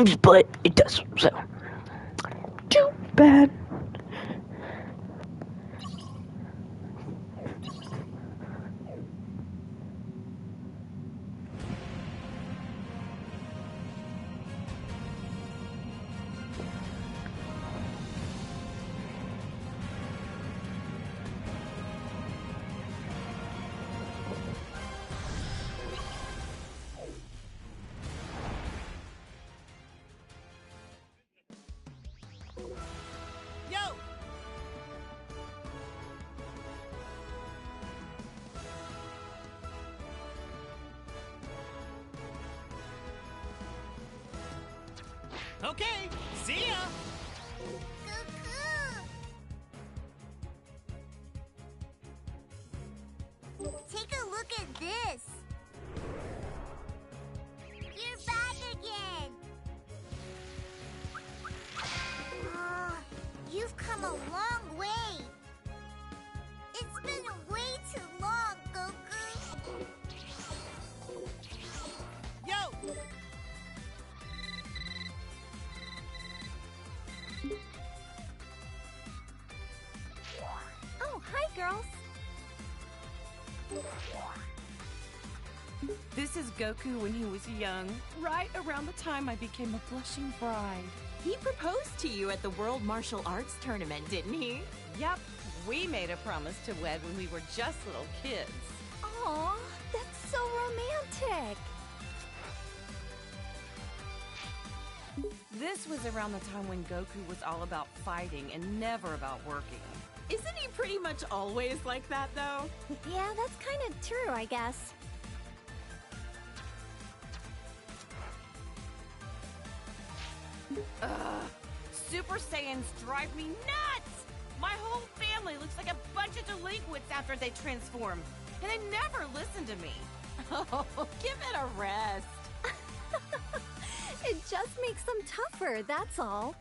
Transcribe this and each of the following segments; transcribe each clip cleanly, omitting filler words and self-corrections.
but it does, so too bad. Yo! Okay, see ya! Take a look at this. You're back again. You've come a long way. It's been way too long, Goku. Yo! Oh, hi, girls. This is Goku when he was young, right around the time I became a blushing bride. He proposed to you at the World Martial Arts Tournament, didn't he? Yep, we made a promise to wed when we were just little kids. Aw, that's so romantic. This was around the time when Goku was all about fighting and never about working. Isn't he pretty much always like that, though? Yeah, that's kind of true, I guess. Super Saiyans drive me nuts! My whole family looks like a bunch of delinquents after they transform, and they never listen to me. Oh, give it a rest. It just makes them tougher, that's all.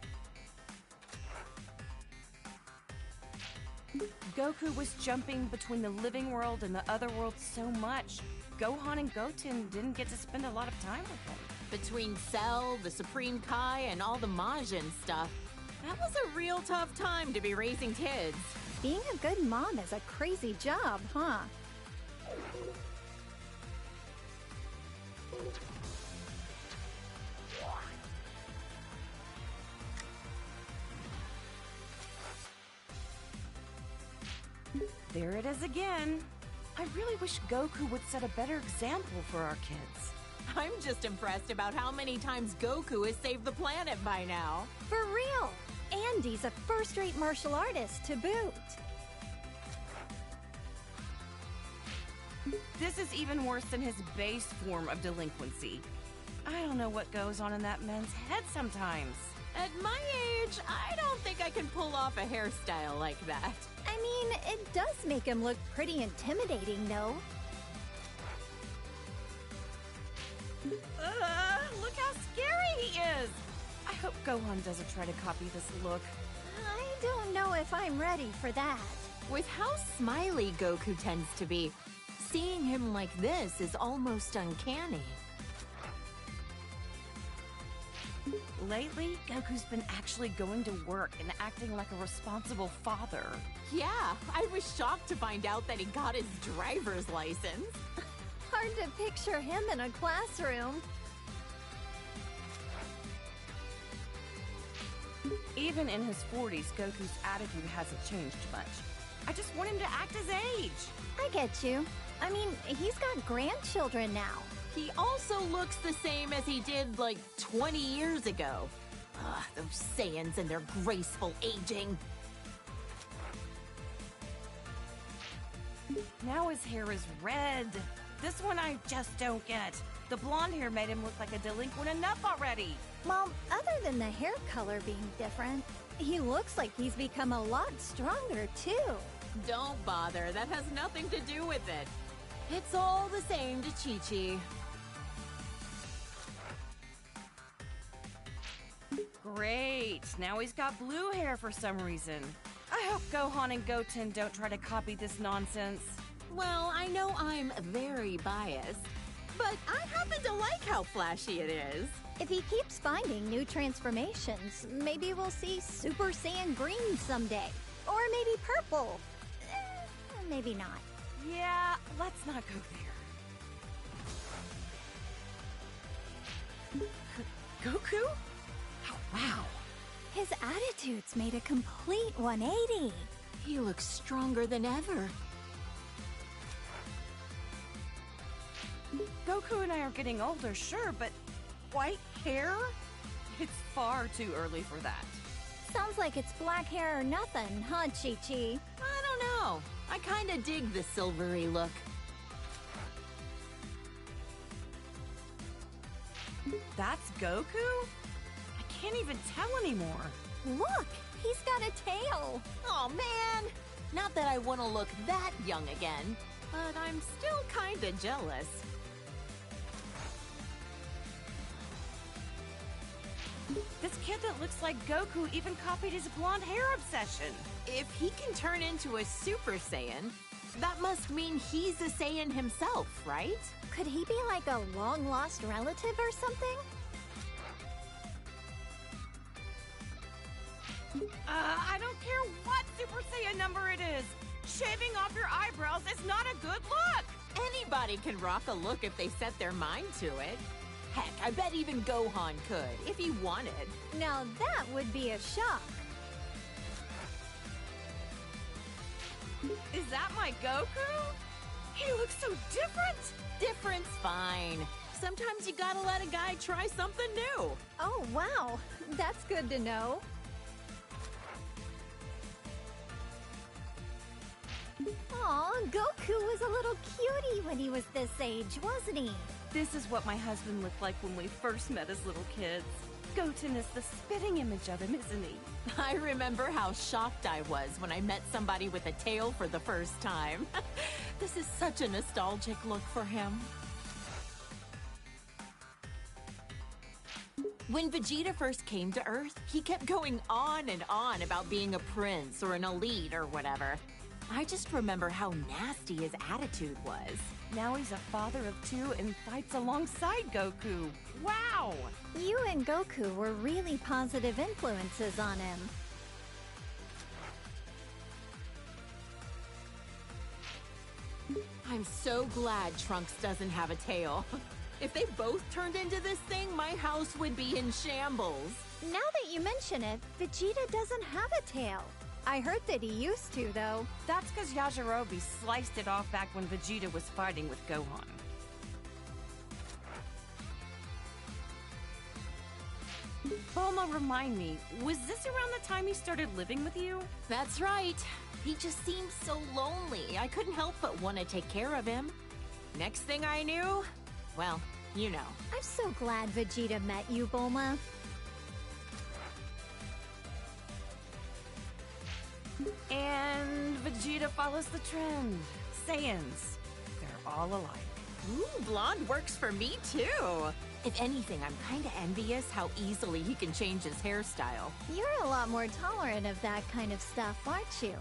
Goku was jumping between the living world and the other world so much, Gohan and Goten didn't get to spend a lot of time with him. Between Cell, the Supreme Kai, and all the Majin stuff, that was a real tough time to be raising kids. Being a good mom is a crazy job, huh? There it is again. I really wish Goku would set a better example for our kids. I'm just impressed about how many times Goku has saved the planet by now. For real! Andy's a first-rate martial artist to boot. This is even worse than his base form of delinquency. I don't know what goes on in that man's head sometimes. At my age, I don't think I can pull off a hairstyle like that. I mean, it does make him look pretty intimidating, though. Look how scary he is! I hope Gohan doesn't try to copy this look. I don't know if I'm ready for that. With how smiley Goku tends to be, seeing him like this is almost uncanny. Lately, Goku's been actually going to work and acting like a responsible father. Yeah, I was shocked to find out that he got his driver's license. Hard to picture him in a classroom. Even in his 40s, Goku's attitude hasn't changed much. I just want him to act his age. I get you. I mean, he's got grandchildren now. He also looks the same as he did, like, 20 years ago. Ugh, those Saiyans and their graceful aging. Now his hair is red. This one I just don't get. The blonde hair made him look like a delinquent enough already. Well, other than the hair color being different, he looks like he's become a lot stronger, too. Don't bother, that has nothing to do with it. It's all the same to Chi-Chi. Great, now he's got blue hair for some reason. I hope Gohan and Goten don't try to copy this nonsense. Well, I know I'm very biased, but I happen to like how flashy it is. If he keeps finding new transformations, maybe we'll see Super Saiyan Green someday. Or maybe purple. Maybe not. Yeah, let's not go there. Goku? Oh, wow. His attitude's made a complete 180. He looks stronger than ever. Goku and I are getting older, sure, but white hair? It's far too early for that. Sounds like it's black hair or nothing, huh, Chi-Chi? I don't know. I kinda dig the silvery look. That's Goku? I can't even tell anymore. Look, he's got a tail. Oh man! Not that I want to look that young again, but I'm still kinda jealous. This kid that looks like Goku even copied his blonde hair obsession. If he can turn into a Super Saiyan, that must mean he's a Saiyan himself, right? Could he be like a long-lost relative or something? I don't care what Super Saiyan number it is. Shaving off your eyebrows is not a good look. Anybody can rock a look if they set their mind to it. Heck, I bet even Gohan could, if he wanted. Now that would be a shock. Is that my Goku? He looks so different. Different's fine. Sometimes you gotta let a guy try something new. Oh, wow. That's good to know. Aw, Goku was a little cutie when he was this age, wasn't he? This is what my husband looked like when we first met as little kids. Goten is the spitting image of him, isn't he? I remember how shocked I was when I met somebody with a tail for the first time. This is such a nostalgic look for him. When Vegeta first came to Earth, he kept going on and on about being a prince or an elite or whatever. I just remember how nasty his attitude was. Now he's a father of two and fights alongside Goku. Wow! You and Goku were really positive influences on him. I'm so glad Trunks doesn't have a tail. If they both turned into this thing, my house would be in shambles. Now that you mention it, Vegeta doesn't have a tail. I heard that he used to, though. That's because Yajirobe sliced it off back when Vegeta was fighting with Gohan. Bulma, remind me, was this around the time he started living with you? That's right. He just seemed so lonely. I couldn't help but want to take care of him. Next thing I knew, well, you know. I'm so glad Vegeta met you, Bulma. And Vegeta follows the trend. Saiyans, they're all alike. Ooh, blonde works for me too. If anything, I'm kinda envious how easily he can change his hairstyle. You're a lot more tolerant of that kind of stuff, aren't you?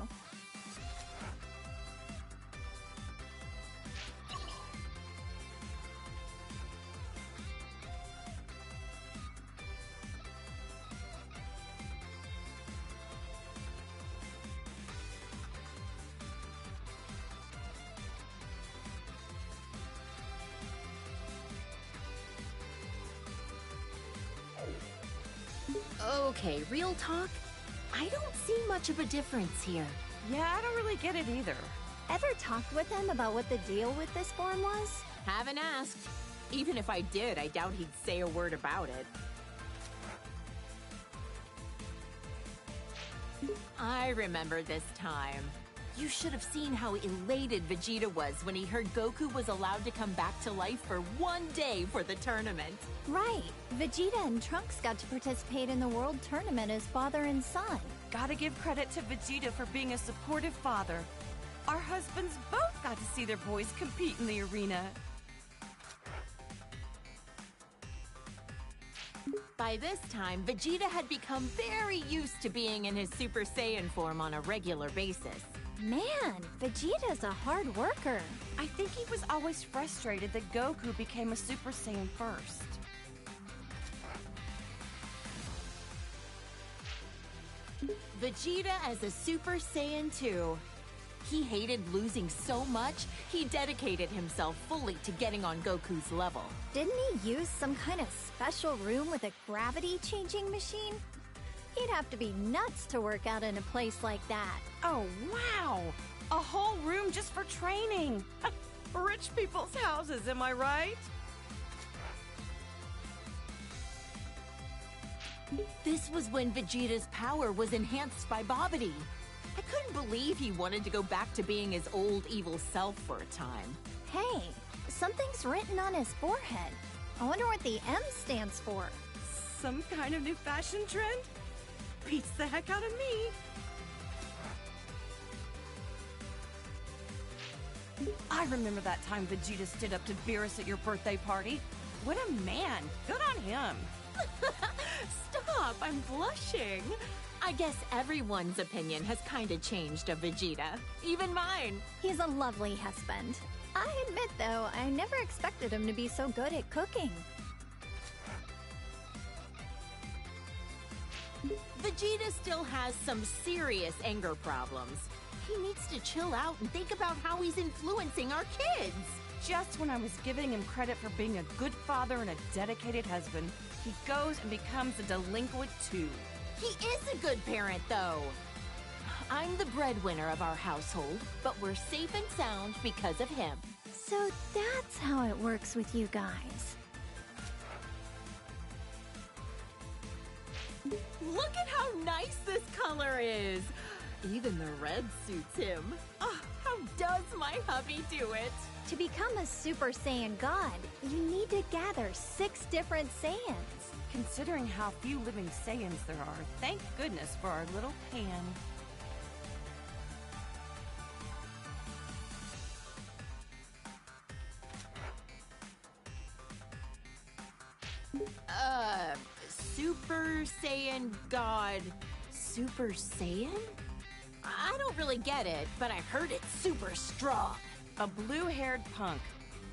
Okay, real talk? I don't see much of a difference here. Yeah, I don't really get it either. Ever talked with him about what the deal with this form was? Haven't asked. Even if I did, I doubt he'd say a word about it. I remember this time. You should have seen how elated Vegeta was when he heard Goku was allowed to come back to life for one day for the tournament. Right. Vegeta and Trunks got to participate in the World Tournament as father and son. Gotta give credit to Vegeta for being a supportive father. Our husbands both got to see their boys compete in the arena. By this time, Vegeta had become very used to being in his Super Saiyan form on a regular basis. Man, Vegeta's a hard worker. I think he was always frustrated that Goku became a Super Saiyan first. Vegeta as a Super Saiyan 2. He hated losing so much, he dedicated himself fully to getting on Goku's level. Didn't he use some kind of special room with a gravity-changing machine? He'd have to be nuts to work out in a place like that. Oh, wow! A whole room just for training! Rich people's houses, am I right? This was when Vegeta's power was enhanced by Babidi. I couldn't believe he wanted to go back to being his old evil self for a time. Hey, something's written on his forehead. I wonder what the M stands for. Some kind of new fashion trend? Beats the heck out of me! I remember that time Vegeta stood up to Beerus at your birthday party. What a man! Good on him! Stop, I'm blushing. I guess everyone's opinion has kinda changed of Vegeta. Even mine. He's a lovely husband. I admit, though, I never expected him to be so good at cooking. Vegeta still has some serious anger problems. He needs to chill out and think about how he's influencing our kids. Just when I was giving him credit for being a good father and a dedicated husband, he goes and becomes a delinquent too. He is a good parent, though. I'm the breadwinner of our household, but we're safe and sound because of him. So that's how it works with you guys. Look at how nice this color is. Even the red suits him. Oh, how does my hubby do it? To become a Super Saiyan God, you need to gather 6 different Saiyans. Considering how few living Saiyans there are, thank goodness for our little Pan. Super Saiyan God. Super Saiyan? I don't really get it, but I heard it's super strong. A blue-haired punk.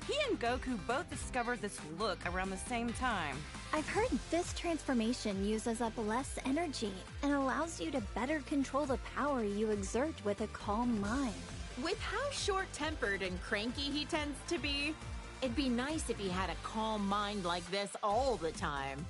He and Goku both discovered this look around the same time. I've heard this transformation uses up less energy and allows you to better control the power you exert with a calm mind. With how short-tempered and cranky he tends to be, it'd be nice if he had a calm mind like this all the time.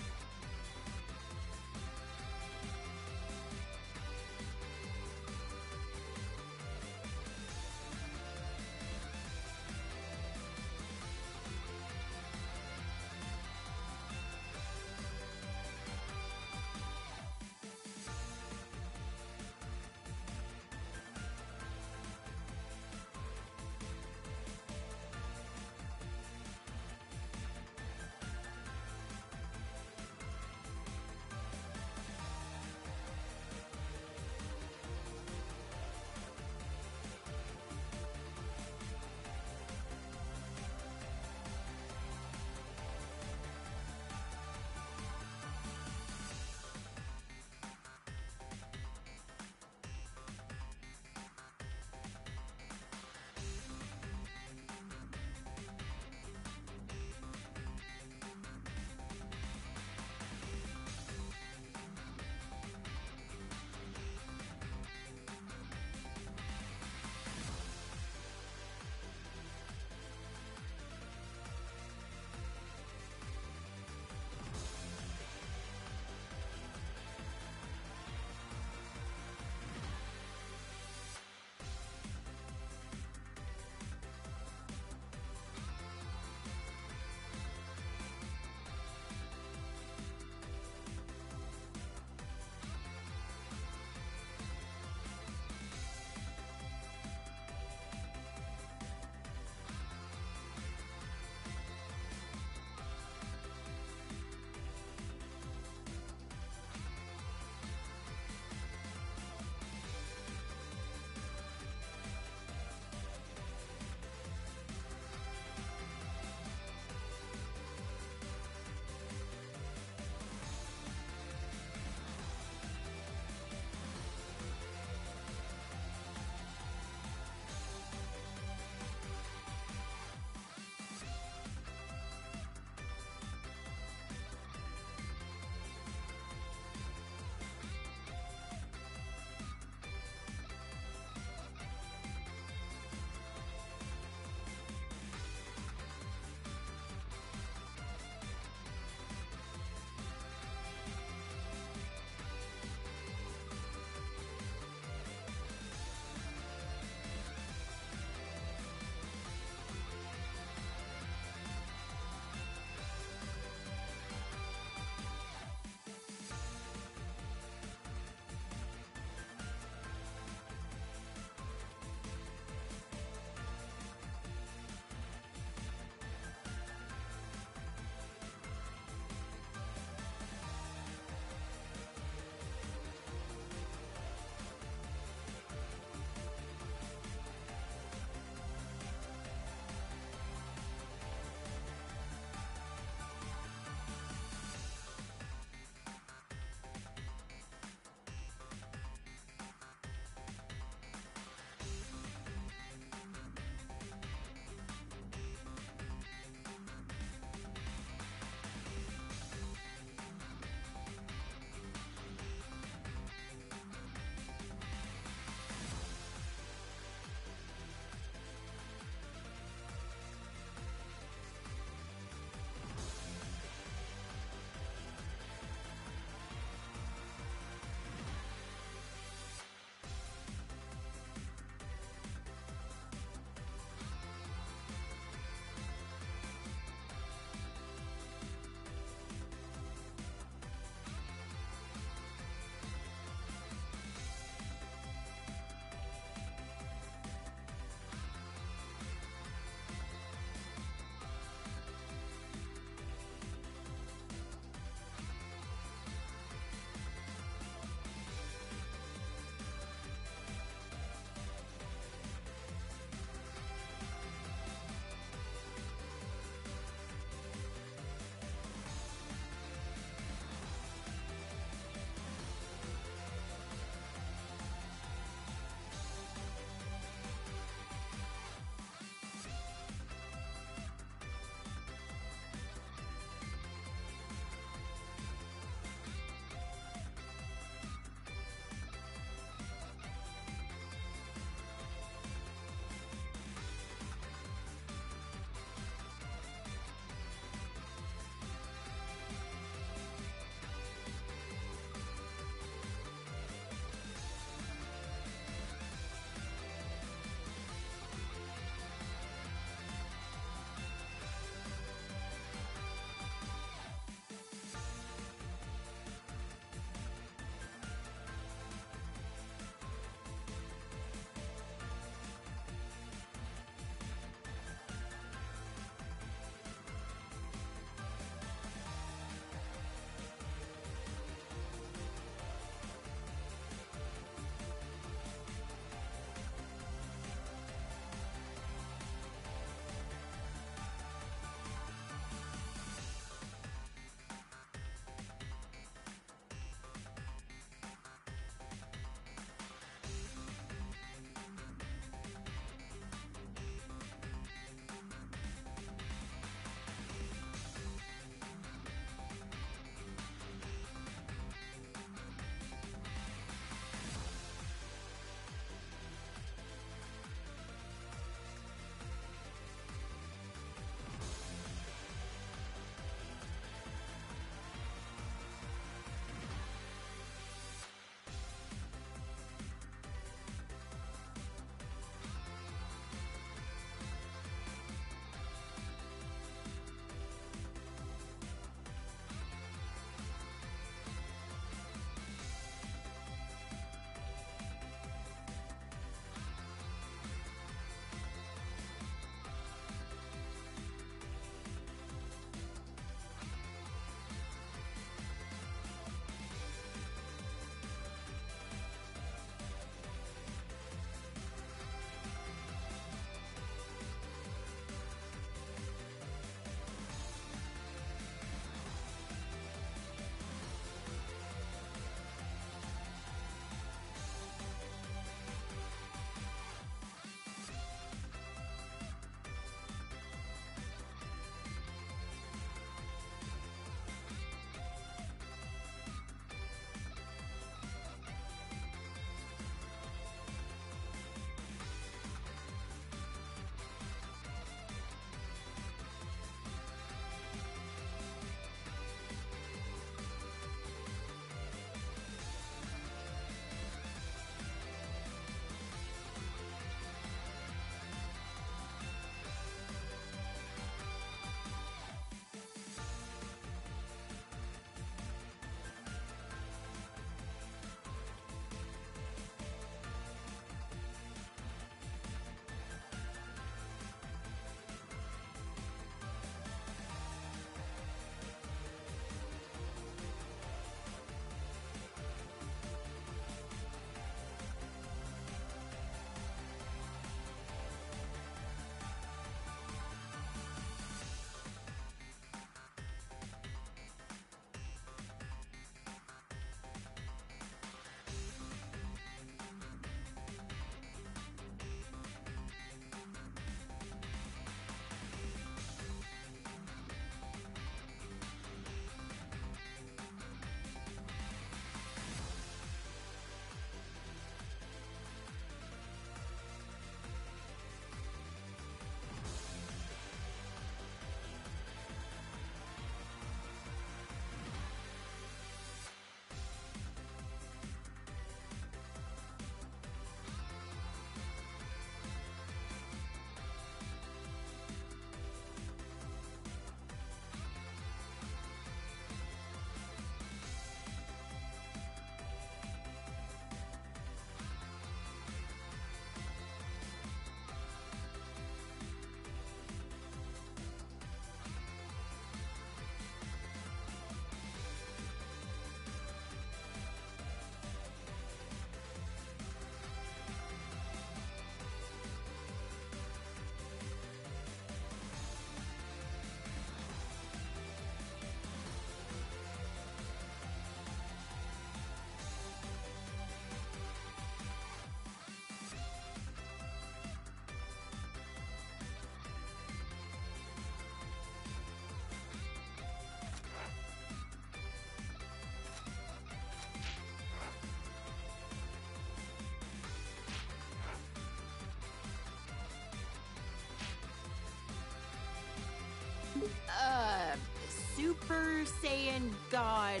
Super Saiyan God,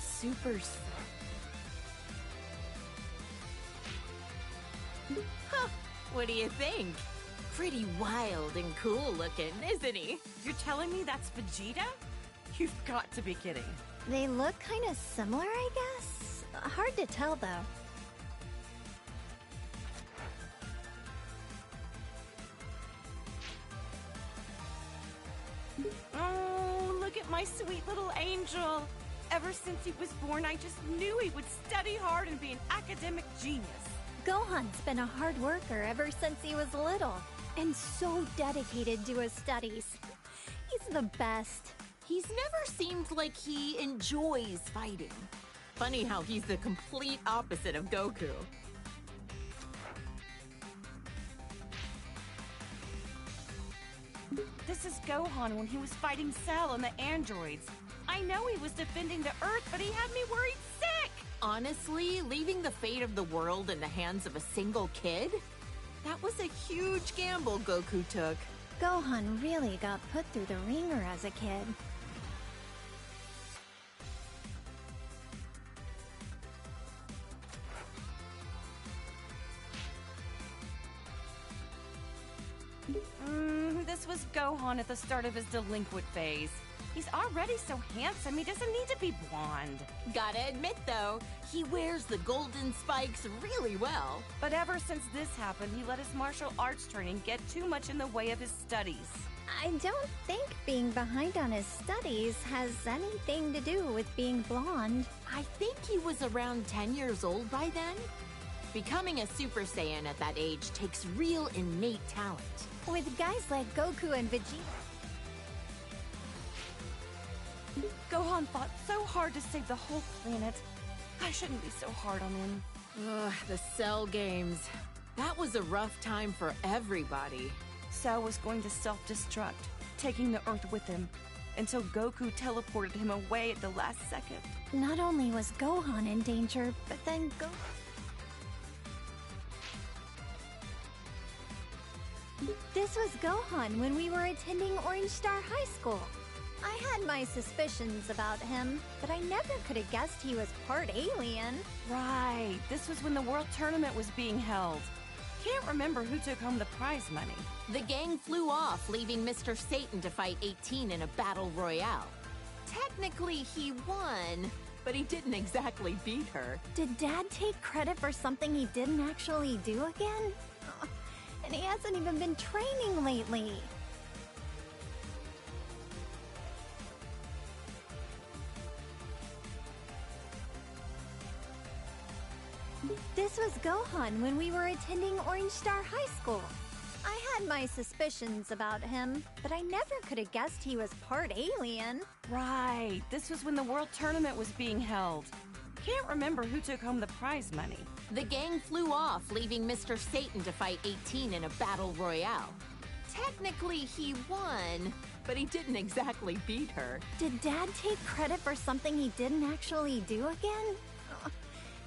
Super Saiyan. Huh, what do you think? Pretty wild and cool looking, isn't he? You're telling me that's Vegeta? You've got to be kidding. They look kind of similar, I guess. Hard to tell, though. Oh, look at my sweet little angel. Ever since he was born, I just knew he would study hard and be an academic genius. Gohan's been a hard worker ever since he was little, and so dedicated to his studies. He's the best. He's never seemed like he enjoys fighting. Funny how he's the complete opposite of Goku. This is Gohan when he was fighting Cell and the androids. I know he was defending the Earth, but he had me worried sick! Honestly, leaving the fate of the world in the hands of a single kid? That was a huge gamble Goku took. Gohan really got put through the ringer as a kid. This was Gohan at the start of his delinquent phase. He's already so handsome, he doesn't need to be blonde. Gotta admit though, he wears the golden spikes really well. But ever since this happened, he let his martial arts training get too much in the way of his studies. I don't think being behind on his studies has anything to do with being blonde. I think he was around 10 years old by then. Becoming a Super Saiyan at that age takes real innate talent. With guys like Goku and Vegeta. Gohan fought so hard to save the whole planet. I shouldn't be so hard on him. Ugh, the Cell games. That was a rough time for everybody. Cell was going to self-destruct, taking the Earth with him, until Goku teleported him away at the last second. Not only was Gohan in danger, but then This was Gohan when we were attending Orange Star High School. I had my suspicions about him, but I never could have guessed he was part alien. Right, this was when the World Tournament was being held. Can't remember who took home the prize money. The gang flew off, leaving Mr. Satan to fight 18 in a battle royale. Technically, he won, but he didn't exactly beat her. Did Dad take credit for something he didn't actually do again? And he hasn't even been training lately. This was Gohan when we were attending Orange Star High School. I had my suspicions about him, but I never could have guessed he was part alien. Right, this was when the World Tournament was being held. Can't remember who took home the prize money. The gang flew off, leaving Mr. Satan to fight 18 in a battle royale. Technically, he won, but he didn't exactly beat her. Did Dad take credit for something he didn't actually do again?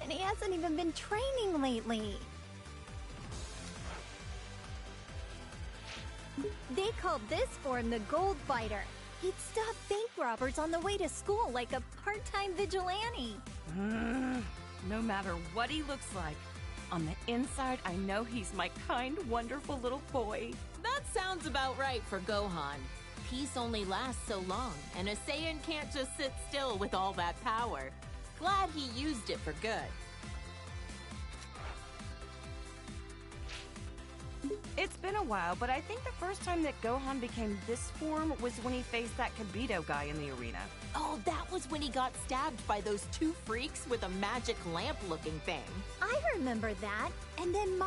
And he hasn't even been training lately. They called this form the Gold Fighter. He'd stop bank robbers on the way to school like a part-time vigilante. No matter what he looks like, on the inside, I know he's my kind, wonderful little boy. That sounds about right for Gohan. Peace only lasts so long, and a Saiyan can't just sit still with all that power. Glad he used it for good. It's been a while, but I think the first time that Gohan became this form was when he faced that Kibito guy in the arena. Oh, that was when he got stabbed by those two freaks with a magic lamp-looking thing. I remember that. And then